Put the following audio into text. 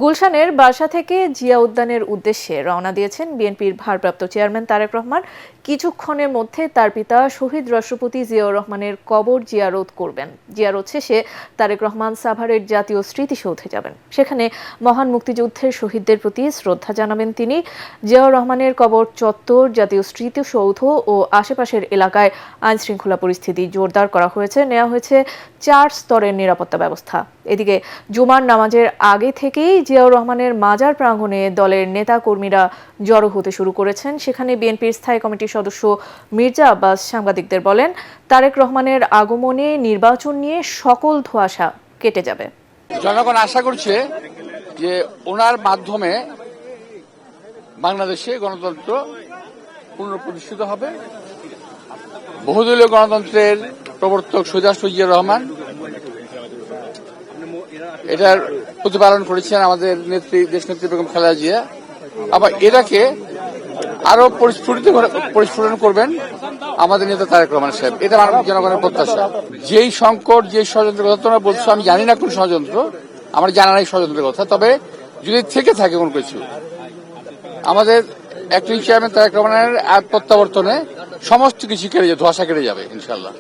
গুলশানের বাসা থেকে জিয়া উদ্যানের উদ্দেশ্যে রওনা দিয়েছেন বিএনপির ভারপ্রাপ্ত চেয়ারম্যান তারেক রহমান। কিছুক্ষণের মধ্যে তার পিতা শহীদ রাষ্ট্রপতি জিয়াউর রহমানের কবর জিয়ারত করবেন। জিয়ারত শেষে তারেক রহমান সাভারের জাতীয় স্মৃতিসৌধে যাবেন। সেখানে মহান মুক্তিযুদ্ধের শহীদদের প্রতি শ্রদ্ধা জানাবেন তিনি। জিয়াউর রহমানের কবর চত্বর, জাতীয় স্মৃতিসৌধ ও আশেপাশের এলাকায় আইনশৃঙ্খলা পরিস্থিতি জোরদার করা হয়েছে। নেওয়া হয়েছে 4 স্তরের নিরাপত্তা ব্যবস্থা। এদিকে জুমার নামাজের আগে থেকেই জিয়াউর রহমানের মাজার প্রাঙ্গণে দলের নেতা কর্মীরা জড়ো হতে শুরু করেছেন। সেখানে বিএনপির স্থায়ী কমিটির সদস্য মির্জা আব্বাস সাংবাদিকদের বলেন, তারেক রহমানের আগমনে নির্বাচন নিয়ে সকল ধোঁয়াশা কেটে যাবে। জনগণ আশা করছে যে ওনার মাধ্যমে বাংলাদেশে গণতন্ত্র পুনঃপ্রতিষ্ঠিত হবে। বহুদলীয় গণতন্ত্রের প্রবর্তক শহীদ রাষ্ট্রপতি জিয়াউর রহমান এটার প্রতিপালন করেছেন আমাদের নেত্রী, দেশনেত্রী বেগম খালেদা জিয়া। আবার এটাকে আরো পরিস্ফুটন করবেন আমাদের নেতা তারেক রহমান সাহেব। এটা মাননীয় জনগণের প্রত্যাশা। যেই সংকট, যে ষড়যন্ত্রের কথা তোমরা বলছো, আমি জানি না কোন ষড়যন্ত্র, আমার জানা নাই ষড়যন্ত্রের কথা। তবে যদি থেকে থাকে কোন কিছু, আমাদের অ্যাক্টিং চেয়ারম্যান তারেক রহমানের প্রত্যাবর্তনে সমস্ত কিছু কেটে যাবে, ধোঁয়াশা কেটে যাবে ইনশাল্লাহ।